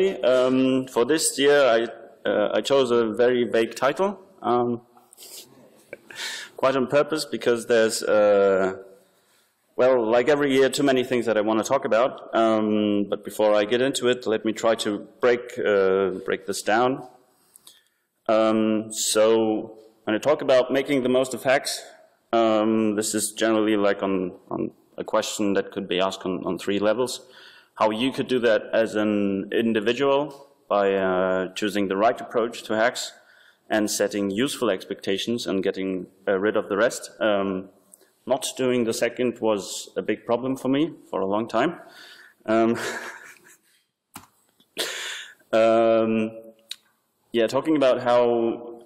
everybody. For this year, I chose a very vague title, quite on purpose, because there's, well, like every year, too many things that I want to talk about. But before I get into it, let me try to break this down. So when I talk about making the most of Haxe, this is generally like on a question that could be asked on 3 levels. How you could do that as an individual by choosing the right approach to Haxe and setting useful expectations and getting rid of the rest. Not doing the second was a big problem for me for a long time. Yeah, talking about how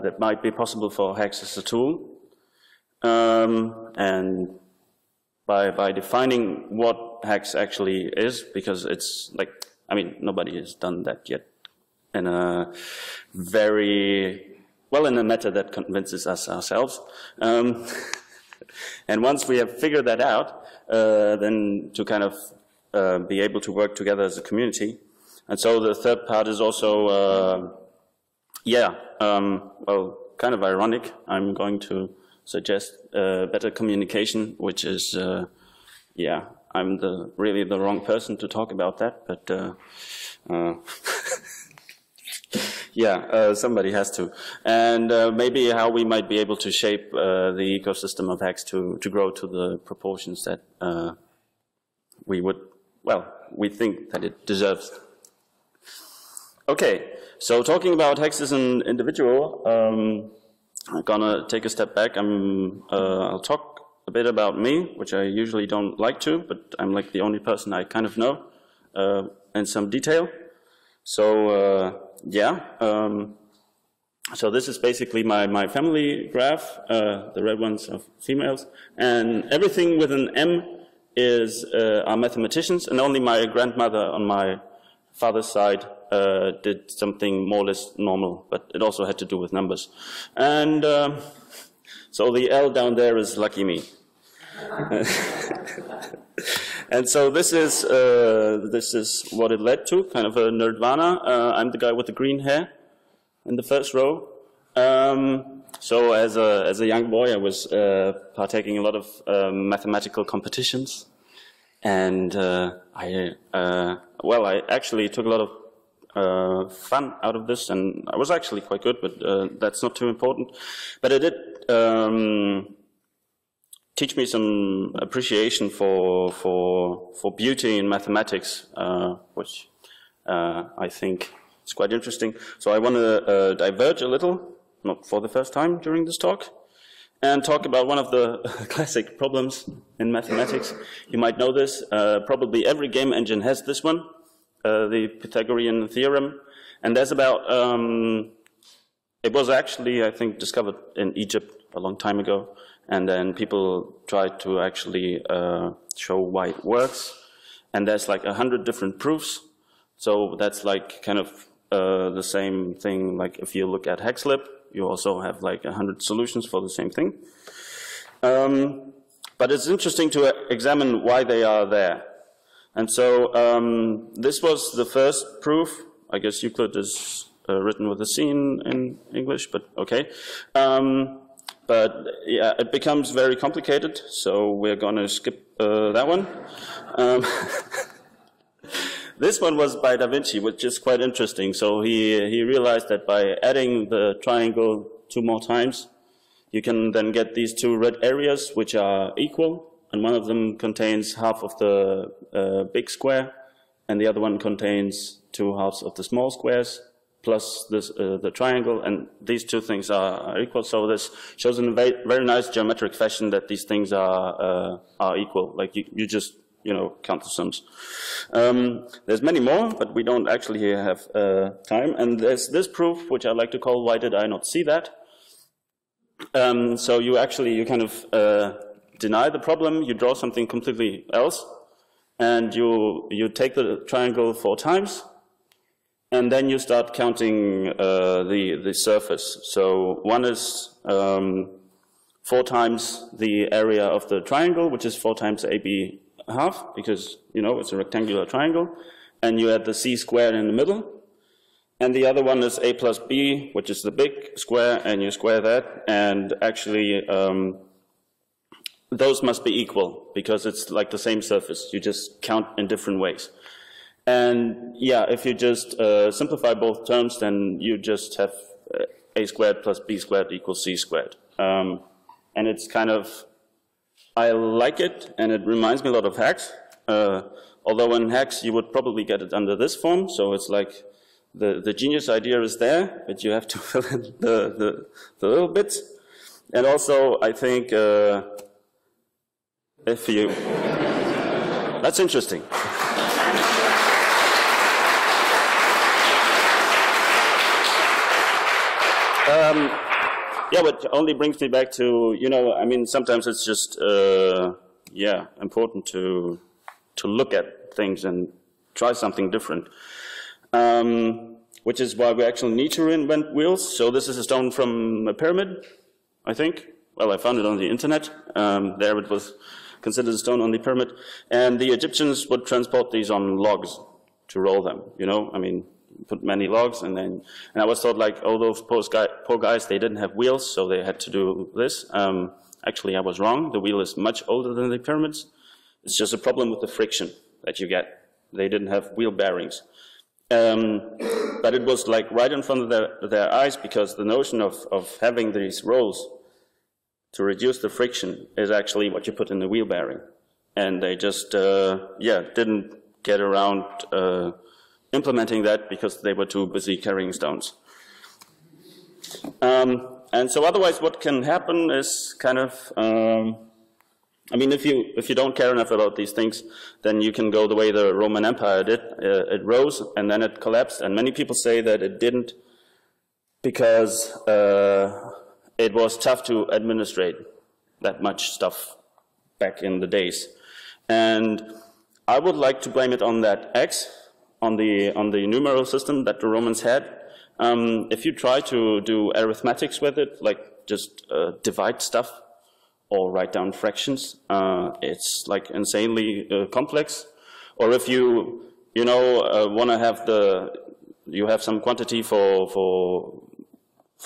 that might be possible for Haxe as a tool, and by defining what Haxe actually is, because it's like, I mean, nobody has done that yet in a very, well, in a method that convinces us ourselves. And once we have figured that out, then to kind of be able to work together as a community. And so the third part is also, well, kind of ironic. I'm going to suggest better communication, which is, yeah, I'm really the wrong person to talk about that, but yeah, somebody has to. And maybe how we might be able to shape the ecosystem of Haxe to grow to the proportions that we would, well, we think that it deserves. Okay, so talking about Haxe as an individual, I'm gonna take a step back. I'll talk a bit about me, which I usually don't like to, but I'm like the only person I kind of know in some detail. So yeah, so this is basically my family graph. The red ones are females, and everything with an M are mathematicians, and only my grandmother on my father's side did something more or less normal, but it also had to do with numbers. And so the L down there is lucky me. And so this is what it led to, kind of a Nerdvana. I'm the guy with the green hair in the first row. So as a young boy, I was partaking in a lot of mathematical competitions, and I actually took a lot of fun out of this, and I was actually quite good, but that's not too important. But it did teach me some appreciation for beauty in mathematics, which I think is quite interesting. So I want to diverge a little, not for the first time during this talk, and talk about one of the classic problems in mathematics. You might know this. Probably every game engine has this one, the Pythagorean theorem. And there's about, it was actually, I think, discovered in Egypt a long time ago. And then people tried to actually show why it works. And there's like 100 different proofs. So that's like kind of the same thing. Like if you look at Hexlib, you also have like 100 solutions for the same thing. But it's interesting to examine why they are there. And so this was the first proof. I guess Euclid is written with a C in English, but okay. But yeah, it becomes very complicated, so we're going to skip that one. This one was by Da Vinci, which is quite interesting. So he realized that by adding the triangle 2 more times, you can then get these 2 red areas, which are equal, and one of them contains half of the big square, and the other one contains 2 halves of the small squares, plus this, the triangle, and these 2 things are equal. So this shows in a very nice geometric fashion that these things are equal. Like you just, you know, count the sums. There's many more, but we don't actually have time. And there's this proof, which I like to call "Why did I not see that?" So you kind of deny the problem. You draw something completely else, and you take the triangle 4 times. And then you start counting the surface. So one is 4 times the area of the triangle, which is 4 times AB half, because, you know, it's a rectangular triangle. and you add the c squared in the middle. And the other one is a plus b, which is the big square, and you square that. And actually, those must be equal, because it's like the same surface. You just count in different ways. And yeah, if you just simplify both terms, then you just have a squared plus b squared equals c squared. And it's kind of, I like it, and it reminds me a lot of Haxe. Although in Haxe, you would probably get it under this form, so it's like, the genius idea is there, but you have to fill in the little bits. And also, I think, if you... That's interesting. Yeah, but only brings me back to, you know, I mean, sometimes it's just, yeah, important to look at things and try something different. Which is why we actually need to reinvent wheels. So this is a stone from a pyramid, I think. Well, I found it on the internet. There it was considered a stone on the pyramid. And the Egyptians would transport these on logs to roll them, you know? I mean, put many logs, and I was thought like, oh, those poor guys, they didn't have wheels, so they had to do this. Actually, I was wrong. The wheel is much older than the pyramids. It's just a problem with the friction that you get. They didn't have wheel bearings. But it was like right in front of their eyes, because the notion of having these rolls to reduce the friction is actually what you put in the wheel bearing. And they just, yeah, didn't get around implementing that because they were too busy carrying stones. And so otherwise what can happen is kind of, I mean, if you don't care enough about these things, then you can go the way the Roman Empire did. It rose and then it collapsed, and many people say that it didn't because it was tough to administrate that much stuff back in the days. And I would like to blame it on that X, on the numeral system that the Romans had. If you try to do arithmetics with it, like just divide stuff, or write down fractions, it's like insanely complex. Or if you want to have you have some quantity for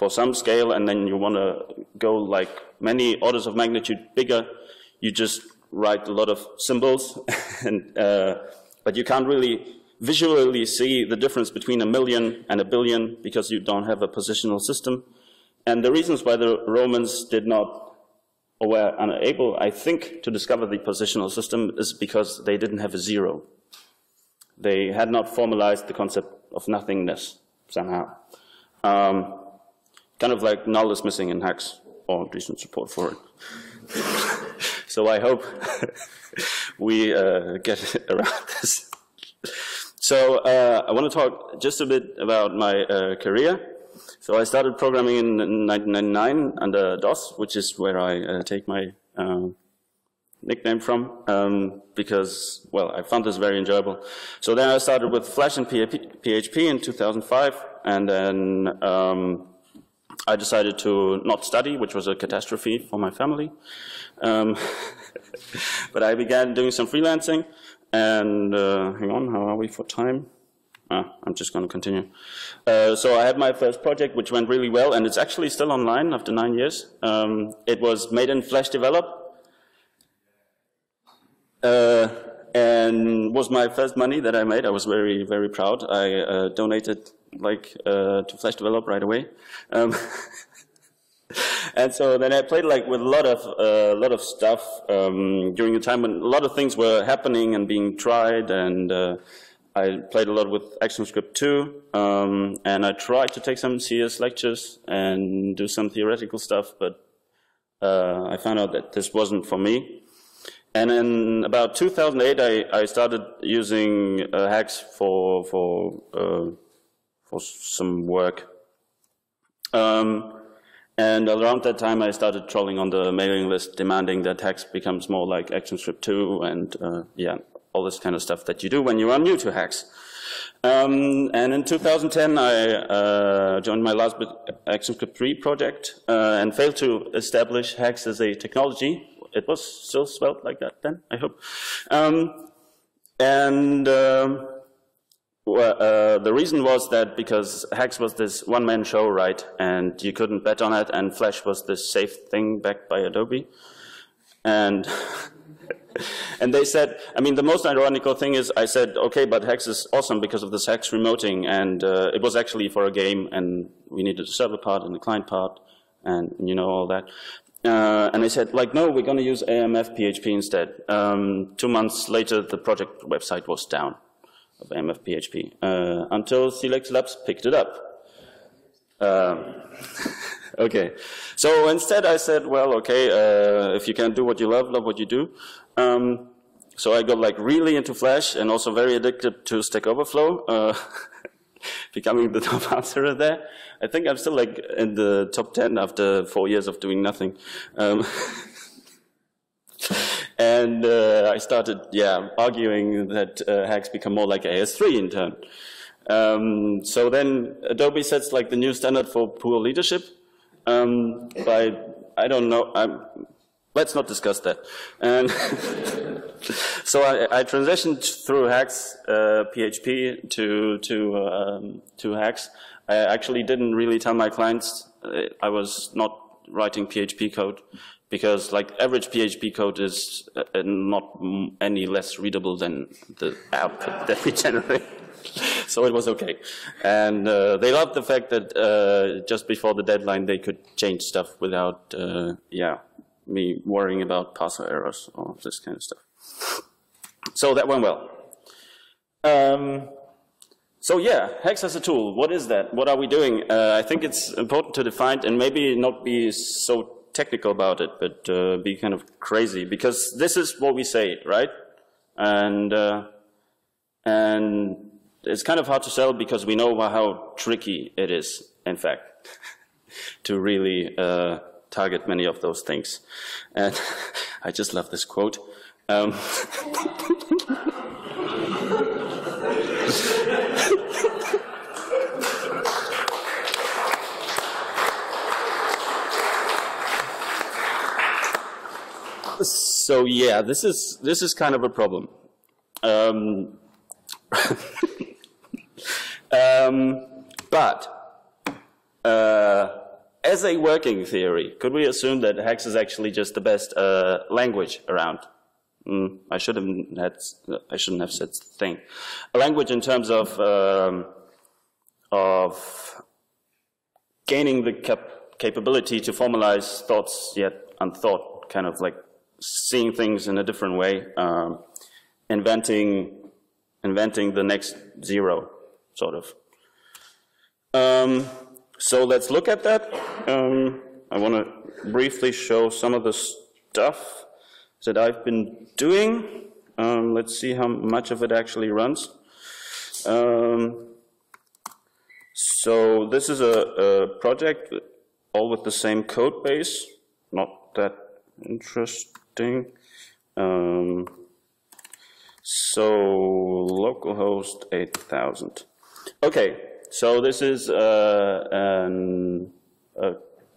some scale, and then you want to go like many orders of magnitude bigger, you just write a lot of symbols, and but you can't really visually see the difference between a million and a billion because you don't have a positional system. And the reasons why the Romans did not, or were unable, I think, to discover the positional system is because they didn't have a zero. They had not formalized the concept of nothingness somehow. Kind of like null is missing in Haxe, or decent support for it. So I hope we get around this. So I want to talk just a bit about my career. So I started programming in 1999 under DOS, which is where I take my nickname from, because, well, I found this very enjoyable. So then I started with Flash and PHP in 2005, and then I decided to not study, which was a catastrophe for my family. But I began doing some freelancing, and hang on, how are we for time? I'm just going to continue. So I had my first project, which went really well, and it's actually still online after 9 years. It was made in Flash Develop, and was my first money that I made. I was very, very proud. I donated to Flash Develop right away. And so then I played with a lot of stuff during a time when a lot of things were happening and being tried, and I played a lot with ActionScript 2, and I tried to take some CS lectures and do some theoretical stuff, but I found out that this wasn't for me. And in about 2008, I started using Haxe for some work. And around that time, I started trolling on the mailing list, demanding that Haxe becomes more like ActionScript 2, and yeah, all this kind of stuff that you do when you are new to Haxe. And in 2010, I joined my last ActionScript 3 project and failed to establish Haxe as a technology. It was still spelled like that then, I hope. Well, the reason was that because Haxe was this one-man show, right, and you couldn't bet on it, and Flash was this safe thing backed by Adobe. And and they said, I mean, the most ironical thing is I said, okay, but Haxe is awesome because of this Haxe remoting, and it was actually for a game, and we needed a server part and a client part, and you know, all that. And they said, like, no, we're going to use AMF PHP instead. 2 months later, the project website was down of AMF PHP until Celix Labs picked it up. Okay, so instead I said, well, okay, if you can do what you love what you do. So I got like really into Flash and also very addicted to Stack Overflow, becoming the top answerer there. I think I'm still like in the top 10 after 4 years of doing nothing. And I started, arguing that Haxe become more like AS3 in turn. So then Adobe sets like the new standard for poor leadership. I don't know, let's not discuss that. And so I transitioned through Haxe PHP to Haxe. I actually didn't really tell my clients I was not writing PHP code, because like average PHP code is not any less readable than the output that we generate. So it was okay. And they loved the fact that just before the deadline they could change stuff without me worrying about parser errors or this kind of stuff. So that went well. So yeah, Haxe as a tool, what is that? What are we doing? I think it's important to define and maybe not be so technical about it, but be kind of crazy, because this is what we say, right? And it's kind of hard to sell because we know how tricky it is, in fact, to really target many of those things. And I just love this quote. So yeah, this is kind of a problem. But as a working theory, could we assume that Haxe is actually just the best language around? I shouldn't have said thing. A language in terms of gaining the capability to formalize thoughts yet unthought, kind of like seeing things in a different way, inventing the next zero, sort of. So let's look at that. I want to briefly show some of the stuff that I've been doing. Let's see how much of it actually runs. So this is a project, all with the same code base. Not that interesting. So localhost 8000. Okay, so this is a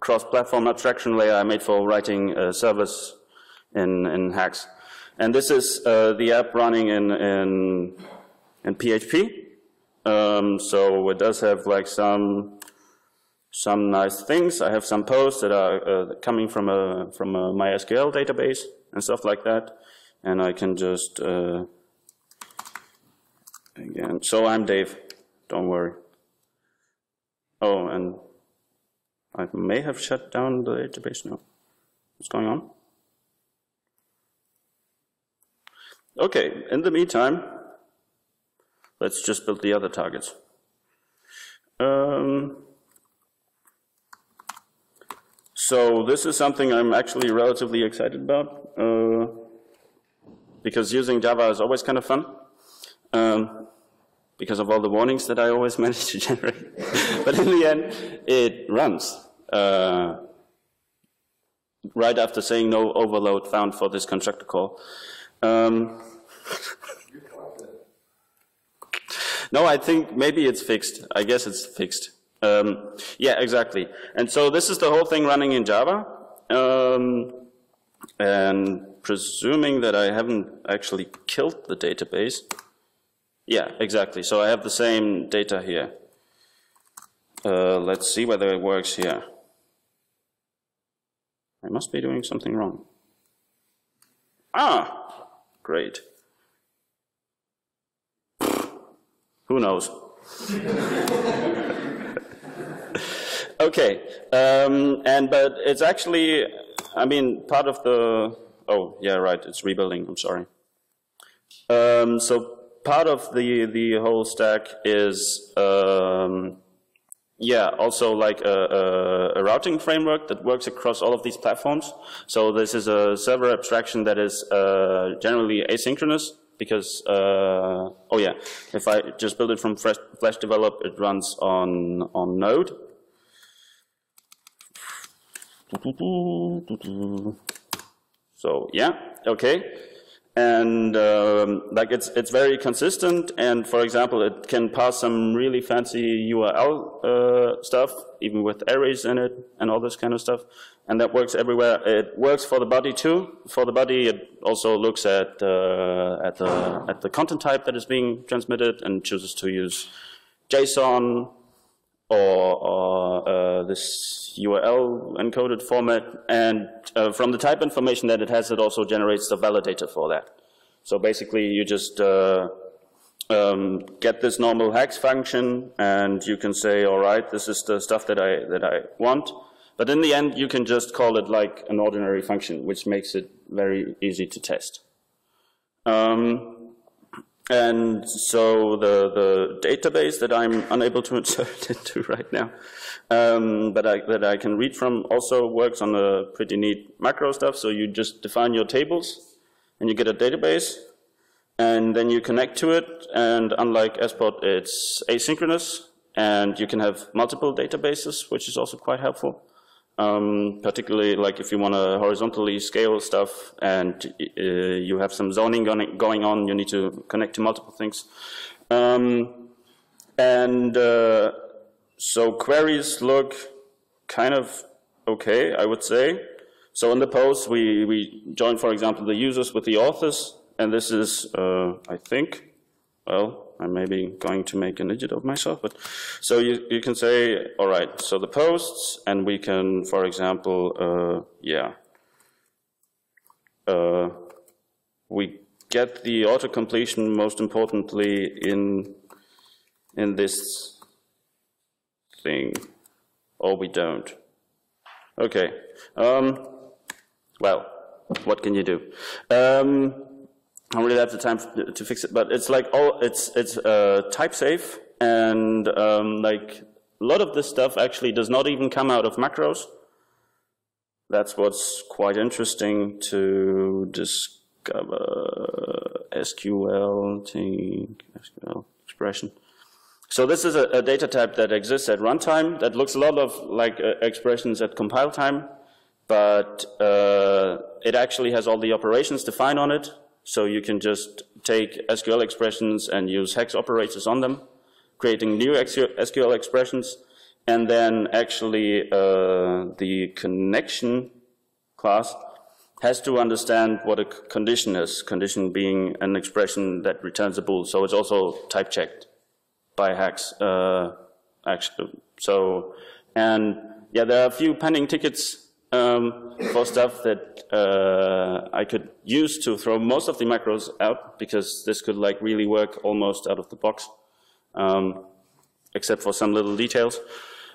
cross-platform abstraction layer I made for writing servers in Haxe. And this is the app running in PHP. So it does have like some nice things. I have some posts that are coming from a MySQL database and stuff like that. And I can just again. So I'm Dave. Don't worry. Oh, and I may have shut down the database now. What's going on? Okay, in the meantime, let's just build the other targets. So this is something I'm actually relatively excited about, because using Java is always kind of fun, because of all the warnings that I always manage to generate. But in the end, it runs. Right after saying no overload found for this constructor call. No, I think maybe it's fixed. I guess it's fixed. Yeah, exactly. And so this is the whole thing running in Java. And presuming that I haven't actually killed the database, Yeah, exactly. So I have the same data here. Let's see whether it works here. I must be doing something wrong. Ah, great. Who knows? Okay, but it's actually, I mean, part of the, oh yeah, right, it's rebuilding, I'm sorry. So part of the whole stack is, yeah, also like a routing framework that works across all of these platforms. So this is a server abstraction that is generally asynchronous because, oh yeah, if I just build it from Flash Develop, it runs on Node. So yeah, okay. And like it's very consistent, and for example, it can pass some really fancy URL stuff, even with arrays in it and all this kind of stuff, and that works everywhere. It works for the body too. For the body, it also looks at the content type that is being transmitted and chooses to use JSON or this URL encoded format, and from the type information that it has, it also generates the validator for that. So basically, you just get this normal Haxe function, and you can say, all right, this is the stuff that I want. But in the end, you can just call it like an ordinary function, which makes it very easy to test. And so the database that I'm unable to insert into right now, that I can read from, also works on a pretty neat macro stuff. So you just define your tables, and you get a database, and then you connect to it. And unlike Esport, it's asynchronous, and you can have multiple databases, which is also quite helpful. Particularly like if you want to horizontally scale stuff and you have some zoning going on, you need to connect to multiple things. So queries look kind of okay, I would say. So in the post, we join, for example, the users with the authors, and this is, I think, well, I'm maybe going to make an idiot of myself, but so you can say, all right, so the posts, and we can, for example, we get the autocompletion most importantly in this thing, or we don't. Okay. Well, what can you do? I don't really have the time to fix it, but it's like it's type safe, and like a lot of this stuff actually does not even come out of macros. That's what's quite interesting to discover. SQL expression. So this is a data type that exists at runtime that looks a lot of like expressions at compile time, but it actually has all the operations defined on it. So you can just take SQL expressions and use hex operators on them, creating new SQL expressions, and then actually the connection class has to understand what a condition is, condition being an expression that returns a bool. So it's also type checked by Haxe. Actually. So, and yeah, there are a few pending tickets for stuff that I could use to throw most of the macros out, because this could like really work almost out of the box, except for some little details.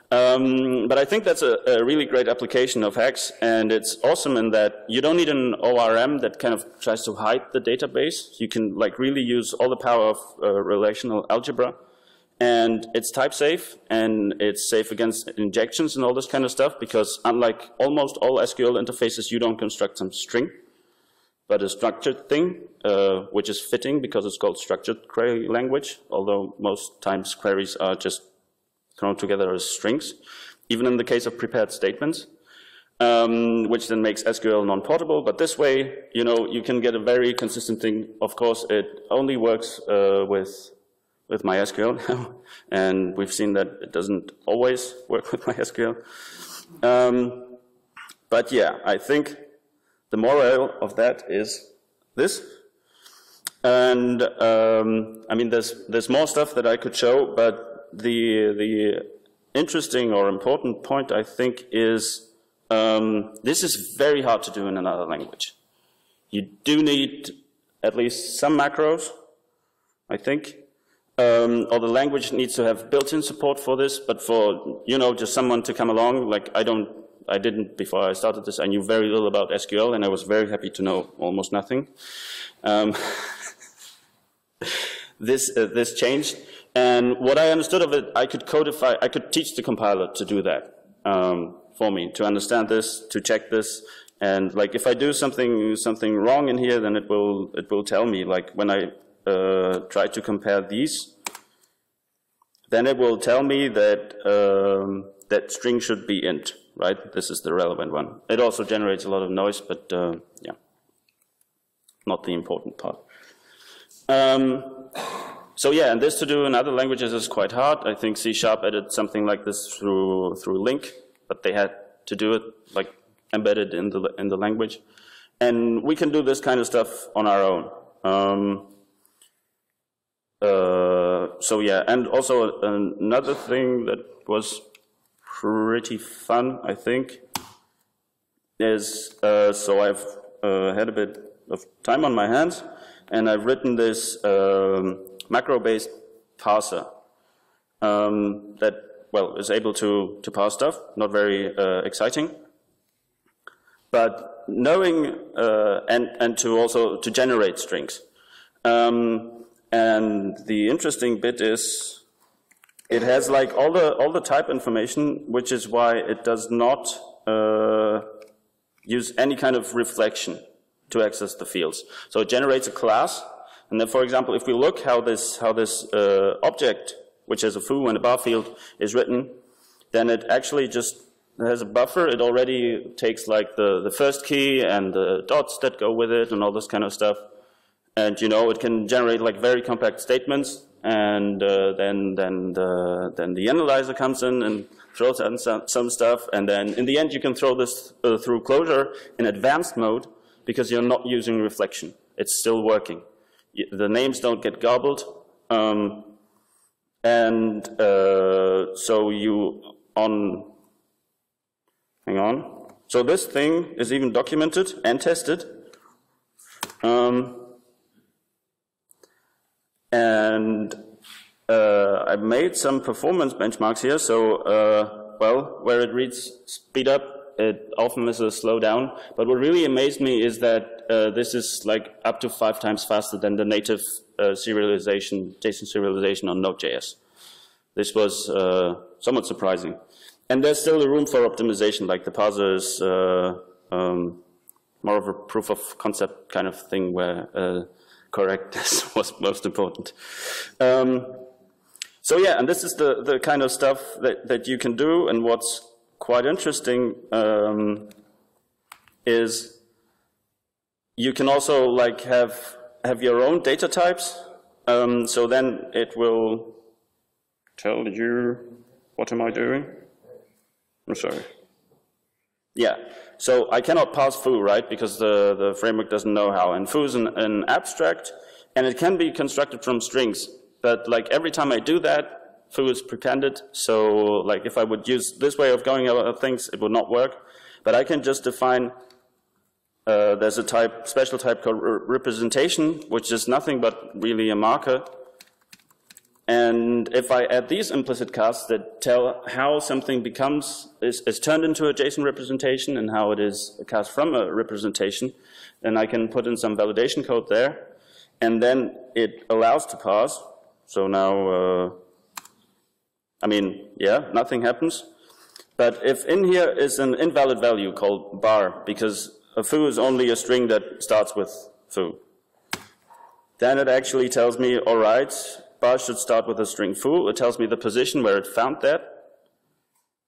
But I think that's a really great application of Haxe, and it's awesome in that you don't need an ORM that kind of tries to hide the database. You can like really use all the power of relational algebra. And it's type safe, and it's safe against injections and all this kind of stuff, because unlike almost all SQL interfaces, you don't construct some string, but a structured thing, which is fitting because it's called structured query language, although most times queries are just thrown together as strings, even in the case of prepared statements, which then makes SQL non-portable. But this way, you know, you can get a very consistent thing. Of course, it only works with MySQL now, and we've seen that it doesn't always work with MySQL. But yeah, I think the moral of that is this. And I mean, there's more stuff that I could show, but the interesting or important point, I think, is this is very hard to do in another language. You do need at least some macros, I think. Or the language needs to have built-in support for this, but for, you know, just someone to come along, like I didn't, before I started this, I knew very little about SQL, and I was very happy to know almost nothing. This changed, and what I understood of it, I could codify, I could teach the compiler to do that for me, to understand this, to check this, and like if I do something wrong in here, then it will tell me. Like when I try to compare these, then it will tell me that that string should be int, right? This is the relevant one. It also generates a lot of noise, but yeah, not the important part. So yeah, and this to do in other languages is quite hard. I think C# added something like this through LINQ, but they had to do it like embedded in the language, and we can do this kind of stuff on our own. So yeah, and also another thing that was pretty fun, I think, is so I've had a bit of time on my hands, and I've written this macro-based parser that, well, is able to parse stuff. Not very exciting, but knowing and to also to generate strings. And the interesting bit is it has like all the type information, which is why it does not use any kind of reflection to access the fields. So it generates a class, and then, for example, if we look how this object, which has a foo and a bar field, is written, then it actually just has a buffer. It already takes like the first key and the dots that go with it and all this kind of stuff. And you know, it can generate like very compact statements, and then the analyzer comes in and throws in some stuff, and then in the end you can throw this through Clojure in advanced mode because you're not using reflection. It's still working. The names don't get gobbled, so you hang on. So this thing is even documented and tested. And I made some performance benchmarks here. So, well, where it reads speed up, it often is a slow down. But what really amazed me is that this is like up to 5 times faster than the native serialization, JSON serialization on Node.js. This was somewhat surprising. And there's still a room for optimization, like the parser is more of a proof of concept kind of thing where correctness was most important. So yeah, and this is the kind of stuff that you can do, and what's quite interesting is you can also like have your own data types, so then it will tell you, what am I doing? I'm sorry. Yeah, so I cannot parse foo, right, because the framework doesn't know how. And foo is an abstract, and it can be constructed from strings. But like every time I do that, foo is prepended. So like if I would use this way of going about things, it would not work. But I can just define, there's a type, special type called representation, which is nothing but really a marker. And if I add these implicit casts that tell how something is turned into a JSON representation and how it is cast from a representation, then I can put in some validation code there, and then it allows to parse. So now, I mean, yeah, nothing happens. But if in here is an invalid value called bar, because a foo is only a string that starts with foo, then it actually tells me, all right, bar should start with a string foo. It tells me the position where it found that,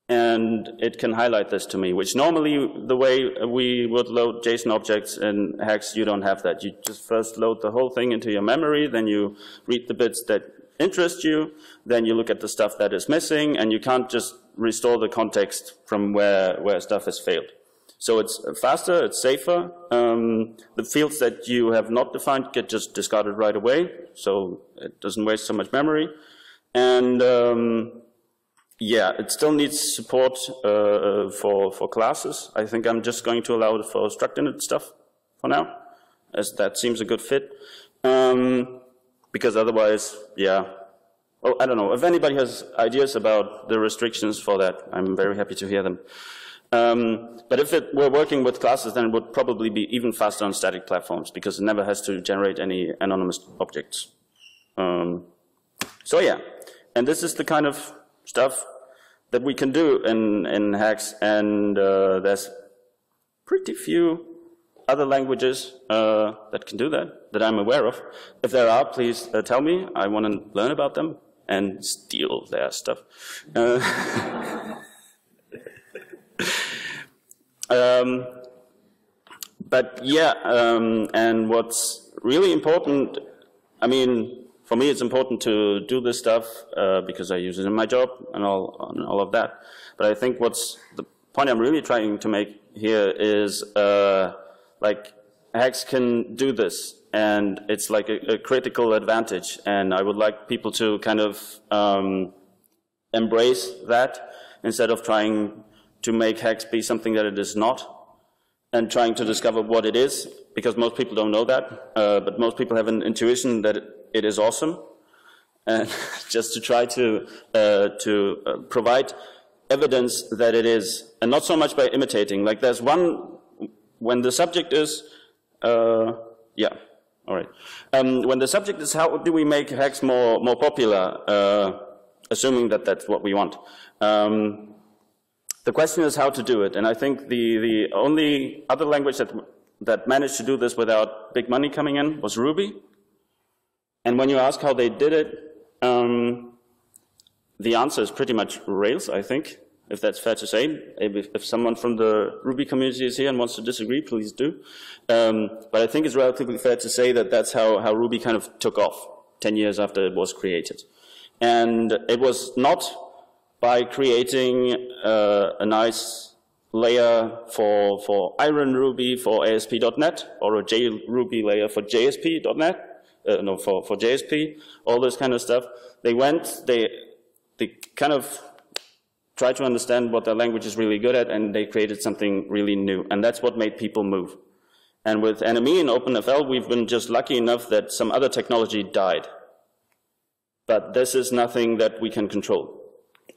and it can highlight this to me, which normally the way we would load JSON objects in Haxe, you don't have that. You just first load the whole thing into your memory, then you read the bits that interest you, then you look at the stuff that is missing, and you can't just restore the context from where stuff has failed. So it's faster, it's safer. The fields that you have not defined get just discarded right away, so it doesn't waste so much memory. And yeah, it still needs support for classes. I think I'm just going to allow it for struct init stuff for now, as that seems a good fit. Because otherwise, yeah. Oh, I don't know. If anybody has ideas about the restrictions for that, I'm very happy to hear them. But if it were working with classes, then it would probably be even faster on static platforms, because it never has to generate any anonymous objects. So yeah, and this is the kind of stuff that we can do in Haxe, and there's pretty few other languages that can do that I'm aware of. If there are, please tell me. I want to learn about them and steal their stuff. But yeah, and what's really important, I mean, for me it's important to do this stuff because I use it in my job and all of that. But I think what's the point I'm really trying to make here is like Haxe can do this, and it's like a critical advantage, and I would like people to kind of embrace that instead of trying to make Haxe be something that it is not, and trying to discover what it is, because most people don't know that, but most people have an intuition that it is awesome, and just to try to provide evidence that it is, and not so much by imitating. Like there's one, when the subject is, yeah, all right. When the subject is how do we make Haxe more popular, assuming that that's what we want. The question is how to do it, and I think the only other language that managed to do this without big money coming in was Ruby. And when you ask how they did it, the answer is pretty much Rails, I think, if that's fair to say. If someone from the Ruby community is here and wants to disagree, please do. But I think it's relatively fair to say that that's how Ruby kind of took off 10 years after it was created. And it was not by creating a nice layer for Iron Ruby for ASP.NET, or a JRuby layer for JSP.NET, no, for JSP, all this kind of stuff. They kind of tried to understand what their language is really good at, and they created something really new. And that's what made people move. And with NME and OpenFL, we've been just lucky enough that some other technology died. But this is nothing that we can control.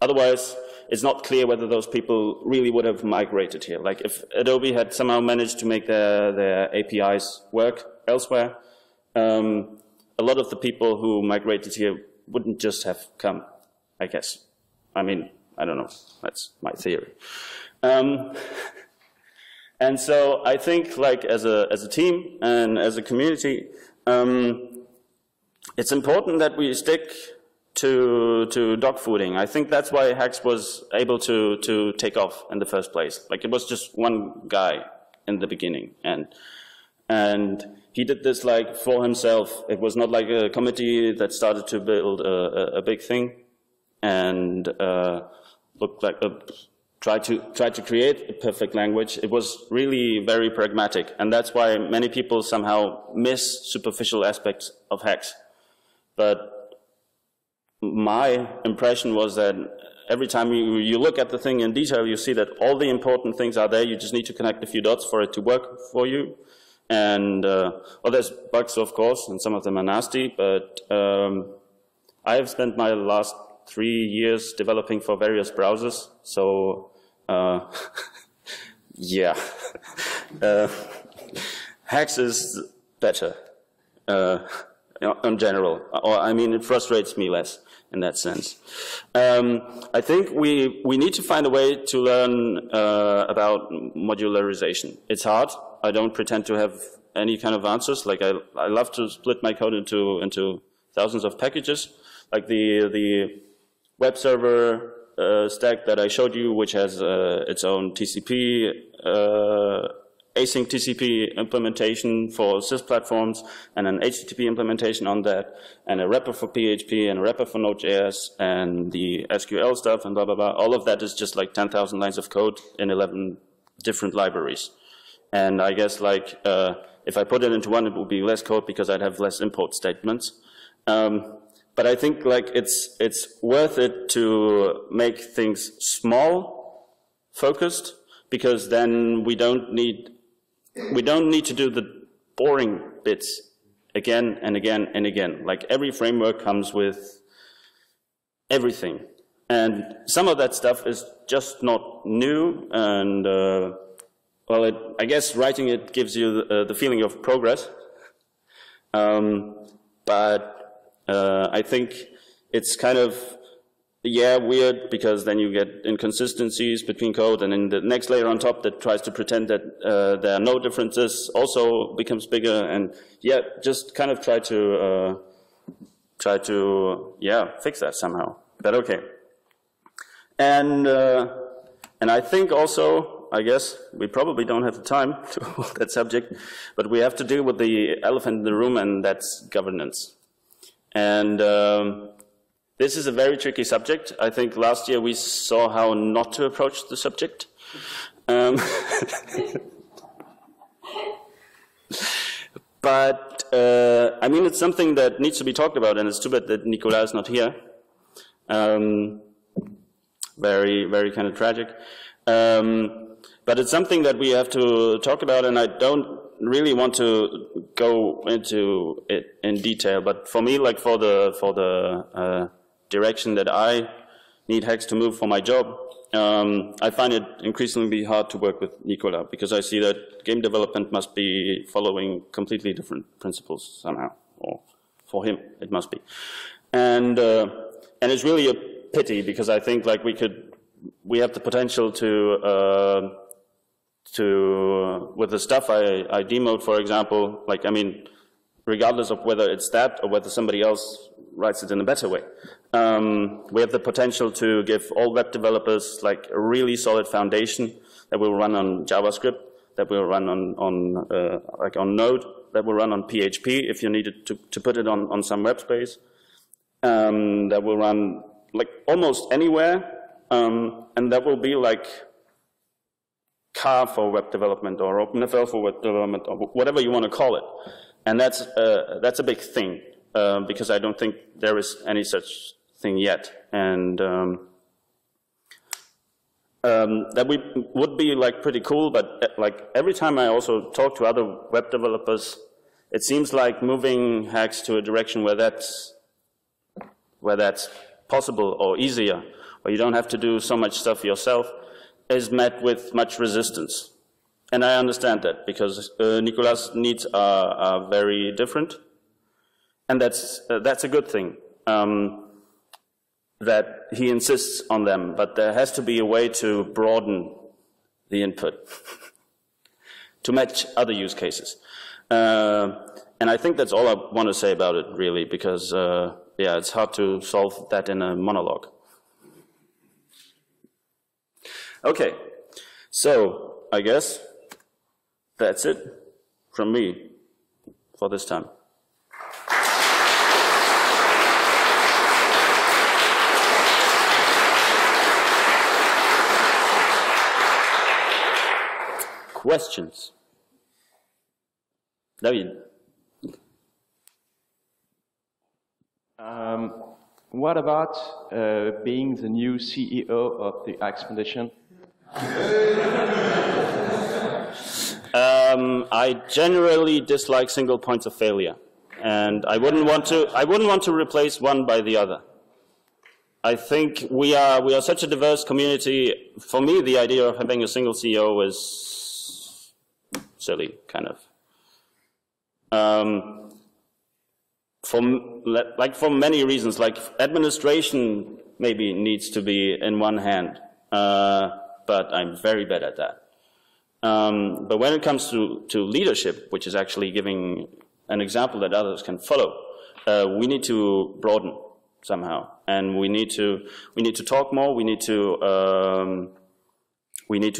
Otherwise, it's not clear whether those people really would have migrated here. Like if Adobe had somehow managed to make their APIs work elsewhere, a lot of the people who migrated here wouldn't just have come, I guess. I mean, I don't know. That's my theory. And so I think, like as a team and as a community, it's important that we stick to dog fooding. I think that's why Haxe was able to take off in the first place. Like it was just one guy in the beginning, and he did this like for himself. It was not like a committee that started to build a big thing and looked like try to create a perfect language. It was really very pragmatic, and that's why many people somehow miss superficial aspects of Haxe. But my impression was that every time you look at the thing in detail, you see that all the important things are there. You just need to connect a few dots for it to work for you. And well, there's bugs, of course, and some of them are nasty, but I have spent my last 3 years developing for various browsers, so yeah. Haxe is better in general, or I mean, it frustrates me less in that sense. I think we need to find a way to learn about modularization. It's hard. I don't pretend to have any kind of answers. Like I love to split my code into thousands of packages. Like the web server stack that I showed you, which has its own TCP, async TCP implementation for sys platforms, and an HTTP implementation on that, and a wrapper for PHP, and a wrapper for Node.js, and the SQL stuff, and blah, blah, blah. All of that is just like 10,000 lines of code in 11 different libraries. And I guess like if I put it into one, it would be less code because I'd have less import statements. But I think like it's worth it to make things small, focused, because then we don't need to do the boring bits again and again and again. Like every framework comes with everything. And some of that stuff is just not new, and well, I guess writing it gives you the feeling of progress. But I think it's kind of, yeah, weird, because then you get inconsistencies between code, and then the next layer on top that tries to pretend that there are no differences also becomes bigger, and yeah, just kind of try to yeah, fix that somehow. But okay. And I think also, I guess, we probably don't have the time to hold that subject, but we have to deal with the elephant in the room, and that's governance. And this is a very tricky subject. I think last year we saw how not to approach the subject. But, I mean, it's something that needs to be talked about, and it's too bad that Nicolas is not here. Very, very kind of tragic. But it's something that we have to talk about, and I don't really want to go into it in detail. But for me, like for the direction that I need Haxe to move for my job, I find it increasingly hard to work with Nicolas, because I see that game development must be following completely different principles somehow, or for him it must be. And it's really a pity, because I think like we have the potential to with the stuff I demoed, for example, like, I mean, regardless of whether it's that or whether somebody else writes it in a better way, we have the potential to give all web developers like a really solid foundation that will run on JavaScript, that will run on like on Node, that will run on PHP if you needed to put it on some web space, that will run like almost anywhere, and that will be like CAR for web development, or OpenFL for web development, or whatever you want to call it. And that's a big thing, because I don't think there is any such thing yet. And that would be like pretty cool, but like every time I also talk to other web developers, it seems like moving Haxe to a direction where that's possible or easier, or you don't have to do so much stuff yourself, is met with much resistance. And I understand that, because Nicolas' needs are very different, and that's a good thing, that he insists on them, but there has to be a way to broaden the input to match other use cases. And I think that's all I want to say about it, really, because yeah, it's hard to solve that in a monologue. Okay, so I guess that's it from me for this time. Questions? David? What about being the new CEO of the Haxe Foundation? I generally dislike single points of failure, and I wouldn't want to replace one by the other. I think we are such a diverse community. For me, the idea of having a single CEO is silly, kind of. For many reasons, like administration maybe needs to be in one hand, but I'm very bad at that. But when it comes to leadership, which is actually giving an example that others can follow, we need to broaden somehow, and we need to talk more. We need to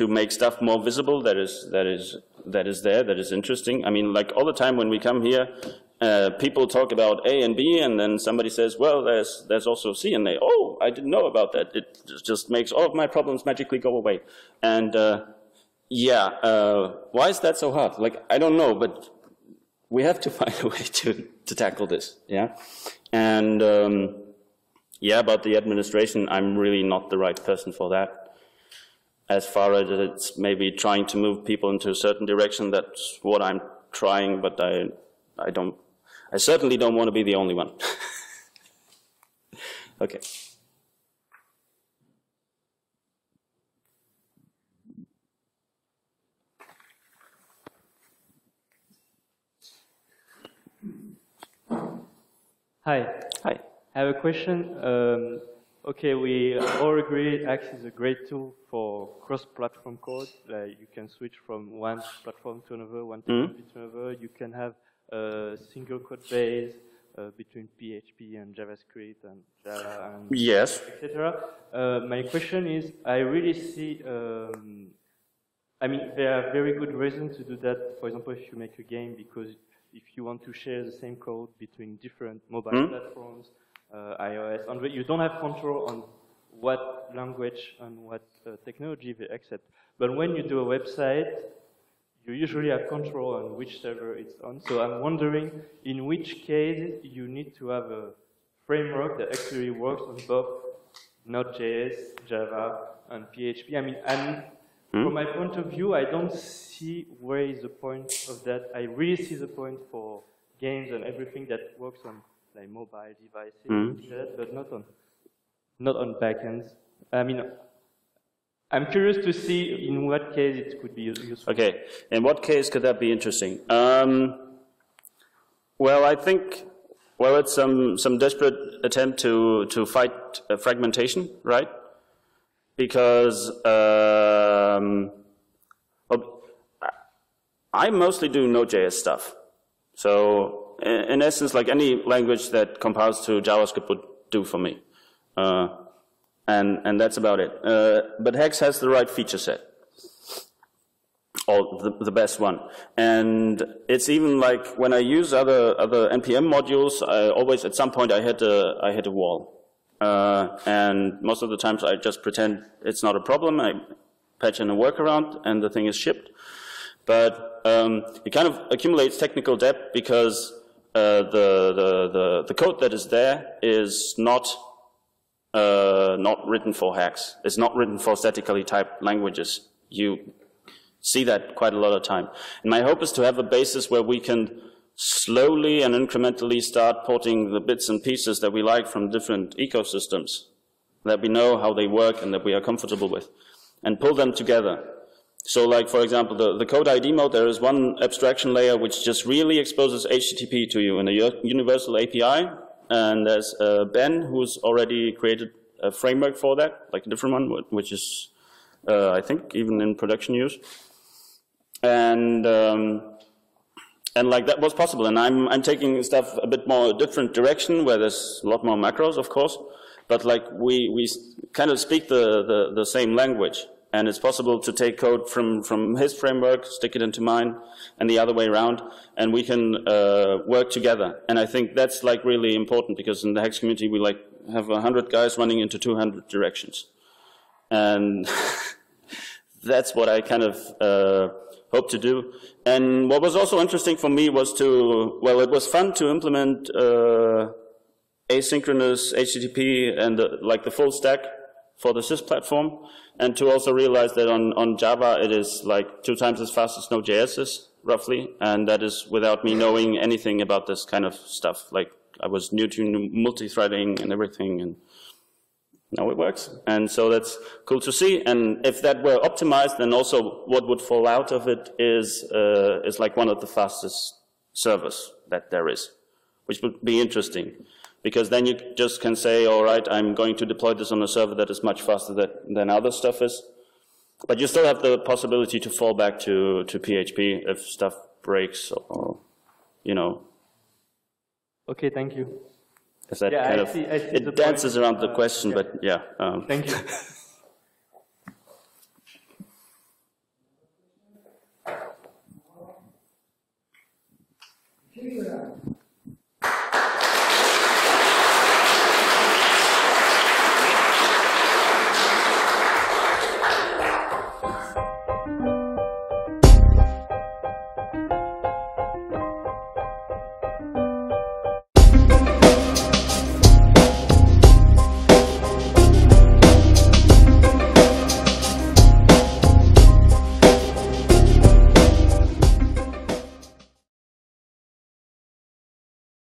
make stuff more visible. That is interesting. I mean, like all the time when we come here, people talk about A and B, and then somebody says, well, there's also C, and they, oh, I didn't know about that. It just makes all of my problems magically go away. And Yeah, why is that so hard? Like, I don't know, but we have to find a way to tackle this, yeah? And, yeah, about the administration, I'm really not the right person for that. As far as it's maybe trying to move people into a certain direction, that's what I'm trying, but I certainly don't want to be the only one. Okay. Hi. Hi. I have a question. Okay, we all agree Haxe is a great tool for cross-platform code. Like you can switch from one platform to another, one technology to another. You can have a single code base between PHP and JavaScript and Java and yes, etc. My question is, I really see. I mean, there are very good reasons to do that. For example, if you make a game, because if you want to share the same code between different mobile platforms, iOS, Android, you don't have control on what language and what technology they accept. But when you do a website, you usually have control on which server it's on. So I'm wondering, in which case you need to have a framework that actually works on both Node.js, Java, and PHP. I mean, from my point of view, I don't see where is the point of that. I really see the point for games and everything that works on like mobile devices, but not on backends. I mean, I'm curious to see in what case it could be useful. Okay, in what case could that be interesting? Well, I think, well, it's some desperate attempt to fight fragmentation, right? Because I mostly do Node.js stuff. So in essence, like any language that compiles to JavaScript would do for me. And that's about it. But Haxe has the right feature set, or the best one. And it's even like when I use other NPM modules, I always at some point I hit a wall. And most of the times I just pretend it's not a problem. I patch in a workaround, and the thing is shipped. But it kind of accumulates technical debt because the code that is there is not written for Haxe. It's not written for statically typed languages. You see that quite a lot of time. And my hope is to have a basis where we can slowly and incrementally start porting the bits and pieces that we like from different ecosystems, that we know how they work and that we are comfortable with, and pull them together. So like, for example, the code ID mode, there is one abstraction layer which just really exposes HTTP to you in a universal API. And there's Ben, who's already created a framework for that, like a different one, which is, I think, even in production use. And like that was possible. And I'm taking stuff a bit more different direction, where there's a lot more macros, of course. But like we kind of speak the same language. And it's possible to take code from his framework, stick it into mine, and the other way around, and we can work together. And I think that's like really important, because in the Haxe community we like have 100 guys running into 200 directions, and that's what I kind of hope to do. And what was also interesting for me was it was fun to implement asynchronous HTTP and like the full stack for the sys platform, and to also realize that on Java it is like 2 times as fast as Node.js is, roughly, and that is without me knowing anything about this kind of stuff. Like, I was new to multi-threading and everything, and now it works. And so that's cool to see. And if that were optimized, then also what would fall out of it is like one of the fastest servers that there is, which would be interesting. Because then you just can say, all right, I'm going to deploy this on a server that is much faster than other stuff is. But you still have the possibility to fall back to PHP if stuff breaks, or, you know. Okay, thank you. Is that kind of, it dances around the question, but yeah. Thank you.